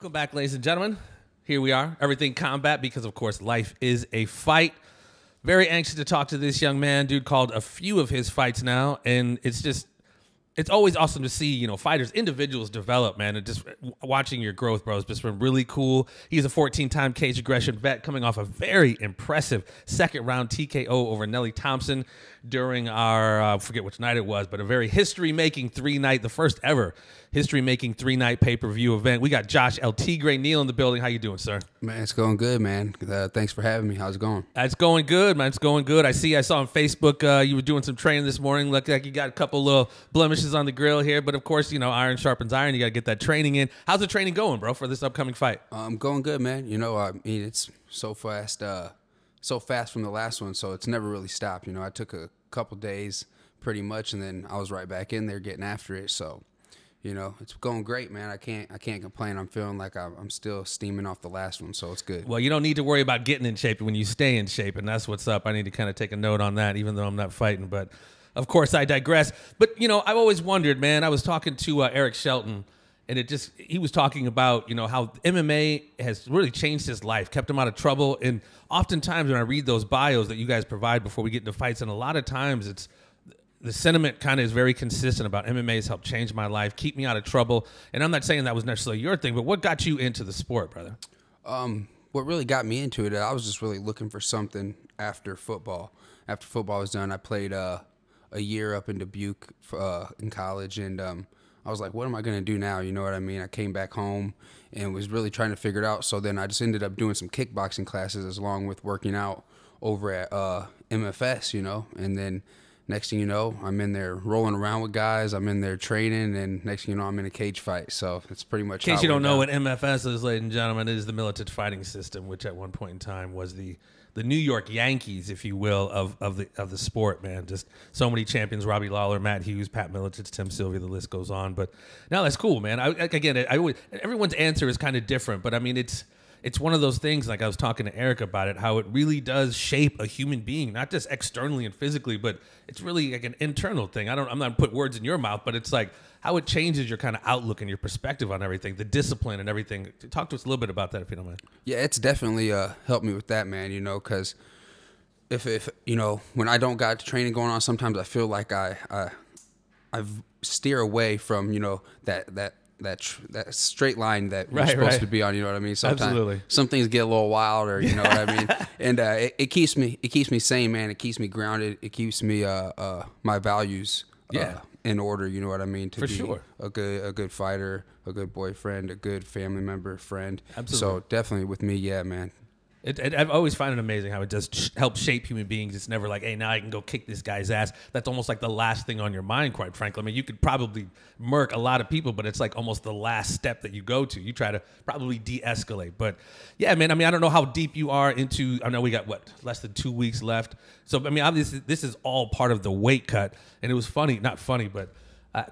Welcome back, ladies and gentlemen. Here we are, Everything Combat, because, of course, life is a fight. Very anxious to talk to this young man. Dude called a few of his fights now, and it's always awesome to see, fighters, individuals develop, man, and just watching your growth, bro, has just been really cool. He's a 14-time Caged Aggression vet coming off a very impressive second-round TKO over Nelly Thompson during our, I forget which night it was, but a very history-making three-night, the first ever history-making three-night pay-per-view event. We got Josh Tigre Neal in the building. How you doing, sir? Man, it's going good, man. Thanks for having me. How's it going? It's going good, man. It's going good. I saw on Facebook you were doing some training this morning. Looked like you got a couple little blemishes on the grill here, but of course, iron sharpens iron. You got to get that training in. How's the training going, bro, for this upcoming fight? Going good, man. I mean, it's so fast from the last one, so it's never really stopped. I took a couple days pretty much, and then I was right back in there getting after it. So, it's going great, man. I can't complain. I'm feeling like I'm still steaming off the last one, so it's good. Well, you don't need to worry about getting in shape when you stay in shape, and that's what's up. I need to kind of take a note on that, even though I'm not fighting, but of course I digress. But, I've always wondered, man, I was talking to Eric Shelton, and he was talking about, how MMA has really changed his life, kept him out of trouble. And oftentimes when I read those bios that you guys provide before we get into fights, and a lot of times the sentiment kind of is very consistent about MMA has helped change my life, keep me out of trouble. And I'm not saying that was necessarily your thing, but what got you into the sport, brother? What really got me into it, I was just really looking for something after football. After football was done, I played a year up in Dubuque in college, and I was like, what am I going to do now? You know what I mean? I came back home and was really trying to figure it out. So then I just ended up doing some kickboxing classes along with working out over at MFS, and then next thing you know, I'm in there rolling around with guys. I'm in there training, and next thing you know, I'm in a cage fight. So it's pretty much. In case you don't know what MFS is, ladies and gentlemen, it is the Militant Fighting System, which at one point in time was the New York Yankees, if you will, of the sport, man. Just so many champions: Robbie Lawler, Matt Hughes, Pat Miletich, Tim Sylvia. The list goes on. But no, that's cool, man. Everyone's answer is kind of different, but I mean, it's one of those things, like I was talking to Eric about it, how it really does shape a human being, not just externally and physically, but it's really like an internal thing. I'm not going to put words in your mouth, but it's like how it changes your kind of outlook and your perspective on everything, the discipline and everything. Talk to us a little bit about that, if you don't mind. Yeah, it's definitely helped me with that, man, because if when I don't got training going on, sometimes I feel like I steer away from, that straight line that you're supposed to be on, you know what I mean? Sometimes Absolutely. Some things get a little wild, or you know what I mean? And it keeps me sane, man. It keeps me grounded. It keeps me my values in order, you know what I mean? To be a good fighter, a good boyfriend, a good family member, friend. Absolutely. So definitely with me, yeah, man. I've always found it amazing how it does help shape human beings. It's never like, hey, now I can go kick this guy's ass. That's almost like the last thing on your mind, quite frankly. I mean, you could probably murk a lot of people, but it's like almost the last step that you go to. You try to probably de-escalate. But yeah, man, I mean, I don't know how deep you are into, I know we got, less than 2 weeks left. So, I mean, obviously, this is all part of the weight cut. And it was funny, not funny, but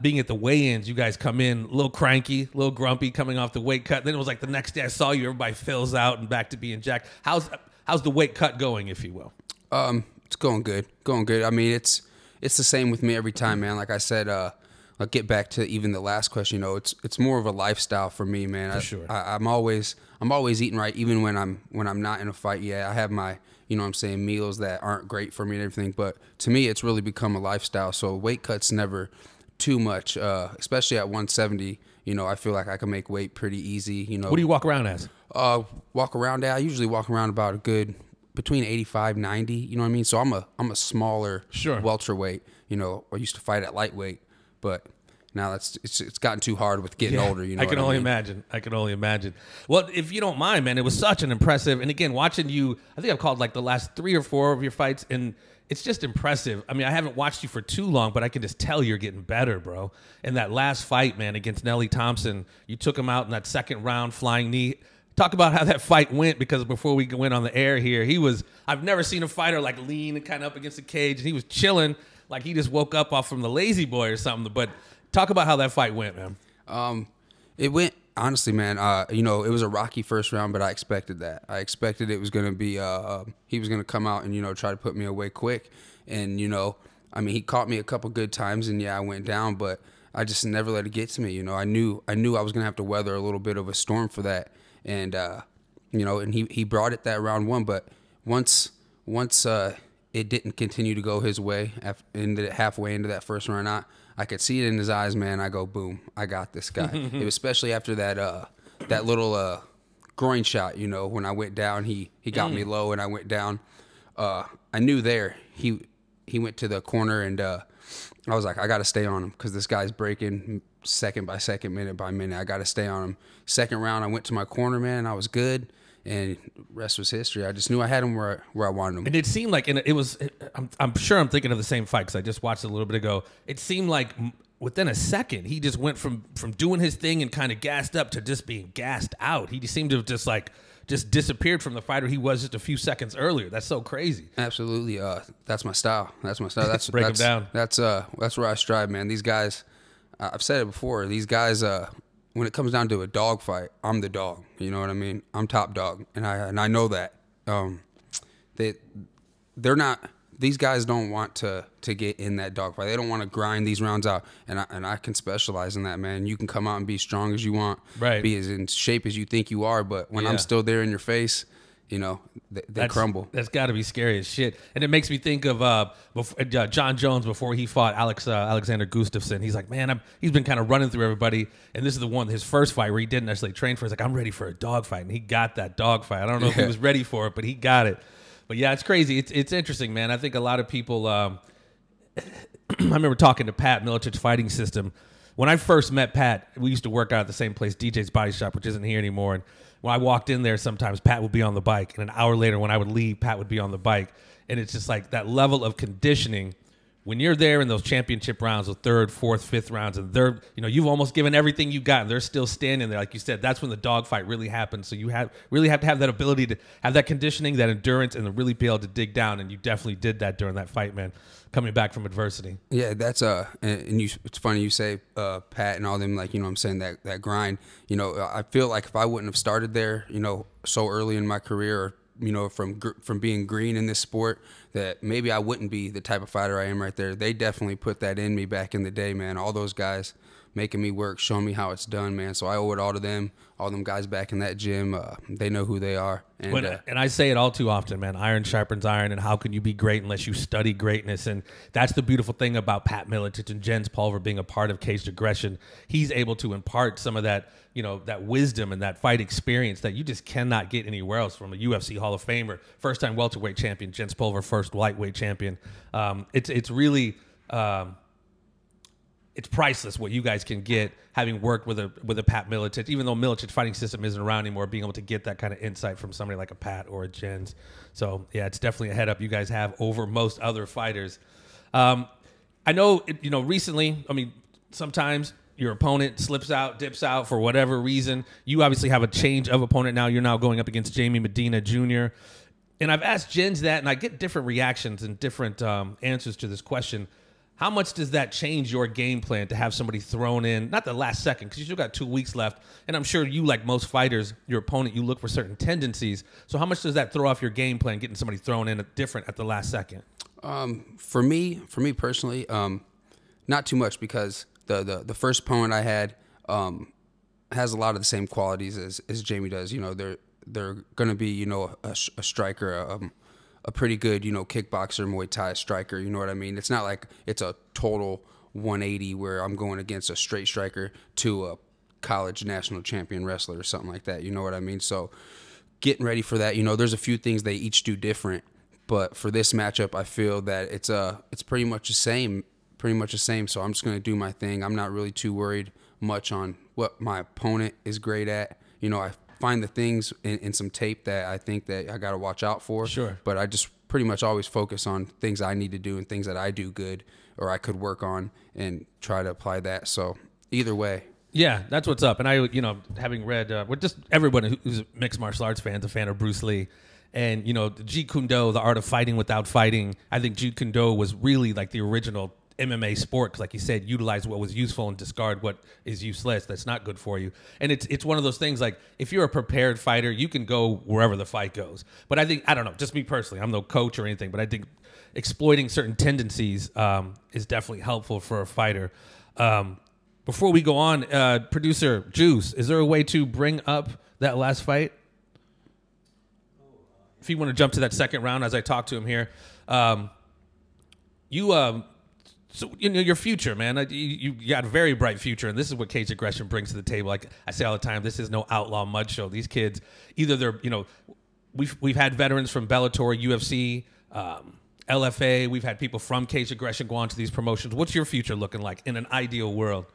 being at the weigh-ins, you guys come in a little cranky, a little grumpy, coming off the weight cut. Then it was like the next day I saw you, everybody fills out and back to being jacked. How's the weight cut going, if you will? It's going good. I mean, it's the same with me every time, man. Like I said, I'll get back to even the last question. It's more of a lifestyle for me, man. For sure. I'm always eating right, even when I'm not in a fight. Yeah, I have my meals that aren't great for me and everything. But to me, it's really become a lifestyle. So weight cuts never too much, especially at 170. I feel like I can make weight pretty easy. What do you walk around as? I usually walk around about a good between 85, 90. You know what I mean? So I'm a smaller welterweight. I used to fight at lightweight, but now it's gotten too hard with getting older. I can only imagine. Well, if you don't mind, man, it was such an impressive. And again, watching you, I think I've called like the last 3 or 4 of your fights, and it's just impressive. I mean, I haven't watched you for too long, but I can just tell you're getting better, bro. And that last fight, man, against Nelly Thompson, you took him out in that second round, flying knee. Talk about how that fight went, because before we went on the air here, I've never seen a fighter like lean and kind of up against the cage, and he was chilling like he just woke up off from the lazy boy or something. But talk about how that fight went, man. It went, honestly, man, it was a rocky first round, but I expected that. I expected it was going to be, he was going to come out and, try to put me away quick. And, I mean, he caught me a couple good times, and, yeah, I went down. But I just never let it get to me. You know, I knew I was gonna have to weather a little bit of a storm for that, and you know, and he brought it that round 1. But once it didn't continue to go his way halfway into that first round, I could see it in his eyes, man. I go, boom, I got this guy. It was especially after that little groin shot, you know, when I went down, he got me low and I went down. I knew there he went to the corner, and I was like, I got to stay on him because this guy's breaking second by second, minute by minute. I got to stay on him. Second round, I went to my corner, man. I was good. And rest was history. I just knew I had him where I wanted him. And it seemed like, and it was, I'm sure I'm thinking of the same fight because I just watched it a little bit ago. It seemed like within a second, he just went from doing his thing and kind of gassed up to just being gassed out. He seemed to have just disappeared from the fighter he was just a few seconds earlier. That's so crazy. Absolutely. That's my style. That's my style. Break him down. That's where I strive, man. These guys, I've said it before, these guys, when it comes down to a dog fight, I'm the dog. You know what I mean? I'm top dog, and I know that. They're not. These guys don't want to get in that dog fight. They don't want to grind these rounds out, and I can specialize in that, man. You can come out and be strong as you want, right? Be as in shape as you think you are, but when I'm still there in your face, you know, they crumble. That's got to be scary as shit. And it makes me think of John Jones before he fought Alexander Gustafsson. He's like, man, he's been kind of running through everybody. And this is his first fight where he didn't necessarily train for. He's like, I'm ready for a dog fight. And he got that dog fight. I don't know if he was ready for it, but he got it. But yeah, it's crazy. It's interesting, man. I think a lot of people, I remember talking to Pat, Milicich's fighting system. When I first met Pat, we used to work out at the same place, DJ's Body Shop, which isn't here anymore. And when I walked in there, sometimes Pat would be on the bike. And an hour later, when I would leave, Pat would be on the bike. And it's just like that level of conditioning. When you're there in those championship rounds, the 3rd, 4th, 5th rounds, and you've almost given everything you got, and they're still standing there. Like you said, that's when the dogfight really happens. So you really have to have that ability to have that conditioning, that endurance, and to really be able to dig down. And you definitely did that during that fight, man, coming back from adversity. Yeah, that's it's funny you say Pat and all them, like, you know what I'm saying, that grind. You know, I feel like if I wouldn't have started there, you know, so early in my career, or you know, from being green in this sport, that maybe I wouldn't be the type of fighter I am right there. They definitely put that in me back in the day, man. All those guys making me work, showing me how it's done, man. So I owe it all to them, all them guys back in that gym. They know who they are. And I say it all too often, man. Iron sharpens iron, and how can you be great unless you study greatness? And that's the beautiful thing about Pat Miletich and Jens Pulver being a part of Caged Aggression. He's able to impart some of that, you know, that wisdom and that fight experience that you just cannot get anywhere else from a UFC Hall of Famer, first-time welterweight champion, Jens Pulver, first lightweight champion. It's really it's priceless what you guys can get having worked with a Pat Miletich. Even though Milicich's fighting system isn't around anymore, being able to get that kind of insight from somebody like a Pat or a Jens. So yeah, it's definitely a head up you guys have over most other fighters. I know, you know, recently, I mean, sometimes your opponent slips out, dips out for whatever reason. You obviously have a change of opponent now. You're now going up against Jami Medina Jr. And I've asked Jens that, and I get different reactions and different answers to this question. How much does that change your game plan to have somebody thrown in, not the last second, because you still got 2 weeks left, and I'm sure you, like most fighters, your opponent, you look for certain tendencies. So how much does that throw off your game plan, getting somebody thrown in different at the last second? For me personally, not too much, because the first opponent I had has a lot of the same qualities as Jamie does. You know, they're going to be, you know, a striker, a pretty good, you know, kickboxer, Muay Thai striker. You know what I mean? It's not like it's a total 180 where I'm going against a straight striker to a college national champion wrestler or something like that. You know what I mean? So getting ready for that, you know, there's a few things they each do different, but for this matchup, I feel that it's pretty much the same. So I'm just going to do my thing. I'm not really too worried much on what my opponent is great at. You know, I find the things in some tape that I think that I got to watch out for. Sure. But I just pretty much always focus on things I need to do and things that I do good or I could work on and try to apply that. So either way. Yeah, that's what's up. And I, you know, having read, with just everyone who's mixed martial arts fans, a fan of Bruce Lee. And, you know, Jeet Kune Do, The Art of Fighting Without Fighting, I think Jeet Kune Do was really like the original MMA sport, because like you said, utilize what was useful and discard what is useless, that's not good for you. And it's one of those things, like, if you're a prepared fighter, you can go wherever the fight goes. But I think, I don't know, just me personally, I'm no coach or anything, but I think exploiting certain tendencies is definitely helpful for a fighter. Before we go on, producer Juice, is there a way to bring up that last fight? If you want to jump to that second round as I talk to him here. So your future, man. You got a very bright future, and this is what Caged Aggression brings to the table. Like I say all the time, this is no outlaw mud show. These kids, either they're, we've had veterans from Bellator, UFC, LFA. We've had people from Caged Aggression go on to these promotions. What's your future looking like in an ideal world?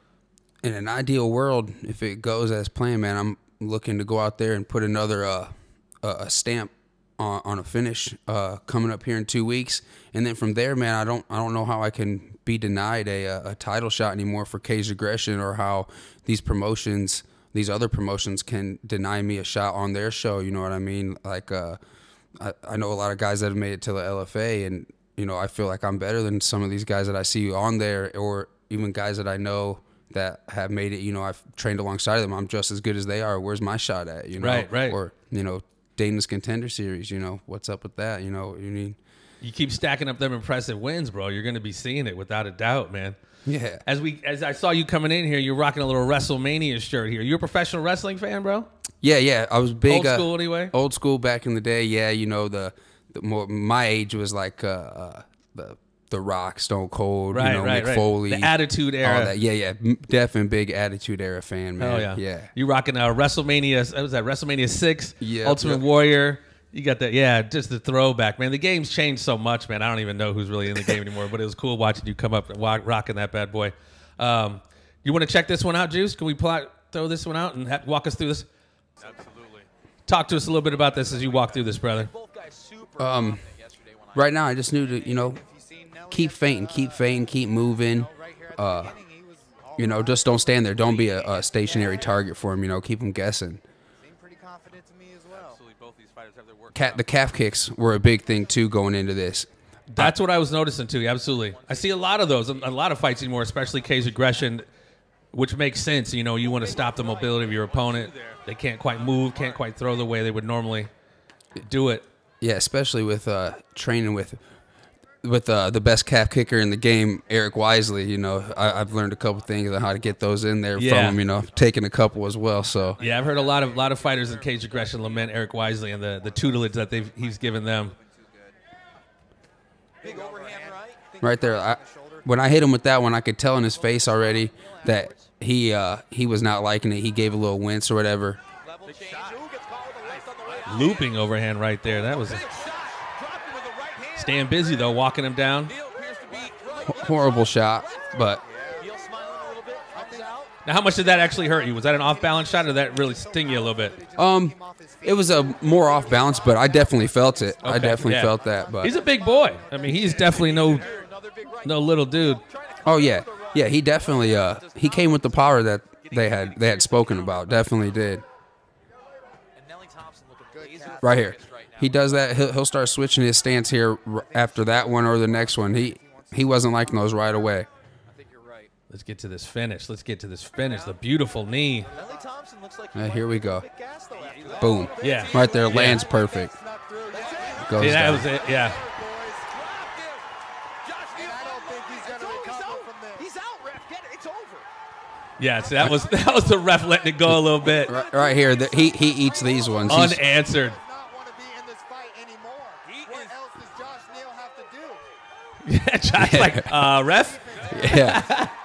In an ideal world, if it goes as planned, man, I'm looking to go out there and put another a stamp on a finish coming up here in 2 weeks, and then from there, man, I don't know how I can be denied a title shot anymore for Caged Aggression, or how these other promotions can deny me a shot on their show. You know what I mean? Like I know a lot of guys that have made it to the LFA, and I feel like I'm better than some of these guys that I see on there, or even guys that I know that have made it. I've trained alongside them. I'm just as good as they are. Where's my shot at? Right. Or Dana's Contender Series. What's up with that? You keep stacking up them impressive wins, bro. You're going to be seeing it without a doubt, man. Yeah. As I saw you coming in here, you're rocking a little WrestleMania shirt here. You a professional wrestling fan, bro? Yeah. I was big. Old school, anyway. Old school back in the day. Yeah, the more my age was like the Rock, Stone Cold, Mick Foley, the Attitude Era. All that. Yeah, definitely big Attitude Era fan, man. Oh yeah. You rocking WrestleMania? What was that? WrestleMania 6. Yeah. Ultimate Warrior. You got that, yeah, just the throwback, man. The game's changed so much, man. I don't even know who's really in the game anymore, but it was cool watching you come up and rocking that bad boy. You want to check this one out, Juice? Can we throw this one out and walk us through this? Absolutely. Talk to us a little bit about this as you walk through this, brother. Right now, I just knew to, keep fainting, keep moving. Just don't stand there. Don't be a stationary target for him, keep him guessing. The calf kicks were a big thing too going into this. That's what I was noticing too. Absolutely, I see a lot of those, a lot of fights anymore, especially Caged Aggression, which makes sense. You want to stop the mobility of your opponent. They can't quite move, can't quite throw the way they would normally do it. Yeah, especially with training with the best calf kicker in the game, Eric Wisely. I've learned a couple things on how to get those in there from him. Taking a couple as well. So yeah, I've heard a lot of fighters in Caged Aggression lament Eric Wisely and the tutelage that he's given them. Right there, when I hit him with that one, I could tell in his face already that he was not liking it. He gave a little wince or whatever. Looping overhand right there. That was staying busy though, walking him down. Horrible shot, but. Now, how much did that actually hurt you? Was that an off-balance shot, or did that really sting you a little bit? It was a more off-balance, but I definitely felt it. Okay, I definitely felt that. But he's a big boy. I mean, he's definitely no little dude. Oh yeah, he definitely he came with the power that they had spoken about. Definitely did. Right here, he does that. He'll start switching his stance here after that one or the next one. He wasn't liking those right away. Let's get to this finish. The beautiful knee. Here we go. Boom. Yeah. Right there, lands perfect. Goes that down. was it. Yeah. Yeah, so that was the ref letting it go a little bit. Right here, he eats these ones. Unanswered. Yeah, Josh like, ref?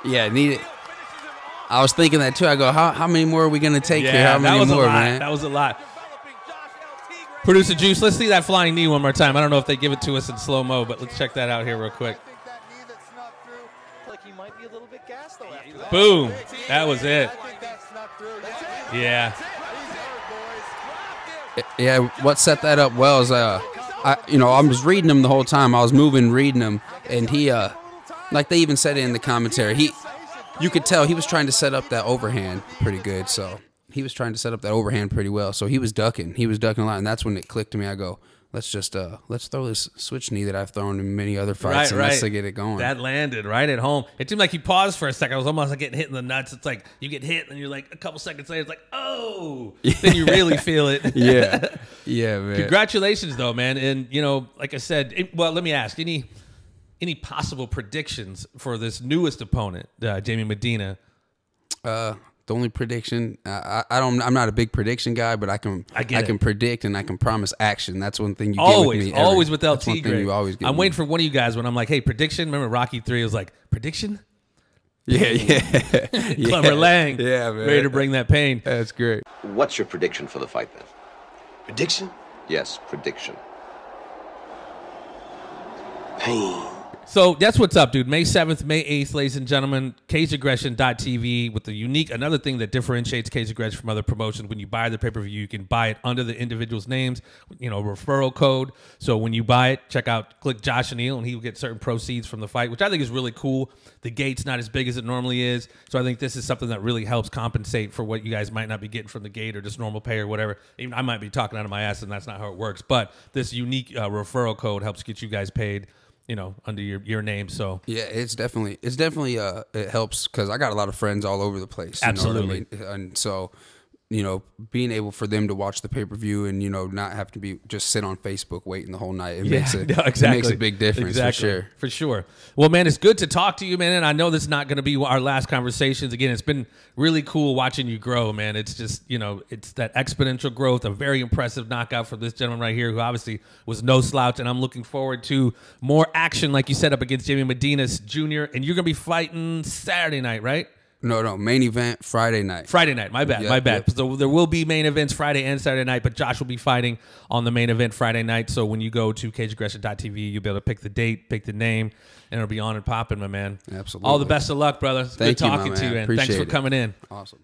Yeah, need it. I was thinking that too. I go, how many more are we going to take here? How many more, man? That was a lot. Producer Juice, let's see that flying knee one more time. I don't know if they give it to us in slow-mo, but let's check that out here real quick. Boom. That was it. Yeah. Yeah, what set that up well is, I was reading him the whole time. I was moving, reading him, and he, like they even said it in the commentary, you could tell he was trying to set up that overhand pretty good. So he was trying to set up that overhand pretty well. So he was ducking. He was ducking a lot, and that's when it clicked to me. I go, let's throw this switch knee that I've thrown in many other fights, and let's get it going. That landed right at home. It seemed like he paused for a second. I was almost like getting hit in the nuts. It's like you get hit, and you're like a couple seconds later, it's like, oh, then you really feel it. Yeah, man. Congratulations, though, man. And like I said, let me ask any possible predictions for this newest opponent, Jami Medina? The only prediction, I'm not a big prediction guy, but I can predict and I can promise action. That's one thing you get with me. Always without Tigre. Tigre. You always get. I'm waiting for one of you guys when I'm like, hey, prediction. Remember Rocky 3? It was like prediction. Yeah. Clever Lang. Yeah, man. Ready to bring that pain. That's great. What's your prediction for the fight then? Prediction? Yes, prediction. Pain. So that's what's up, dude. May 7th, May 8th, ladies and gentlemen, CagedAggression.tv with the unique, another thing that differentiates Caged Aggression from other promotions. When you buy the pay-per-view, you can buy it under the individual's names, referral code. So when you buy it, click Josh Neal, and he will get certain proceeds from the fight, which I think is really cool. The gate's not as big as it normally is. So I think this is something that really helps compensate for what you guys might not be getting from the gate or just normal pay or whatever. Even I might be talking out of my ass, and that's not how it works. But this unique referral code helps get you guys paid, under your name. So yeah, it's definitely it helps because I got a lot of friends all over the place. Absolutely. You know what I mean? And so, being able for them to watch the pay-per-view and, not have to just sit on Facebook waiting the whole night. It makes it makes a big difference for sure. Well, man, it's good to talk to you, man. And I know this is not going to be our last conversations. Again, it's been really cool watching you grow, man. It's just, it's that exponential growth, a very impressive knockout from this gentleman right here, who obviously was no slouch. And I'm looking forward to more action, like you said, up against Jami Medina Jr. And you're going to be fighting Saturday night, right? No, main event Friday night. My bad. Yep. So there will be main events Friday and Saturday night, but Josh will be fighting on the main event Friday night. So when you go to CagedAggression.tv, you'll be able to pick the date, pick the name, and it'll be on and popping, my man. Absolutely. All the best of luck, brother. It's good talking to you, and thanks for coming in. Awesome.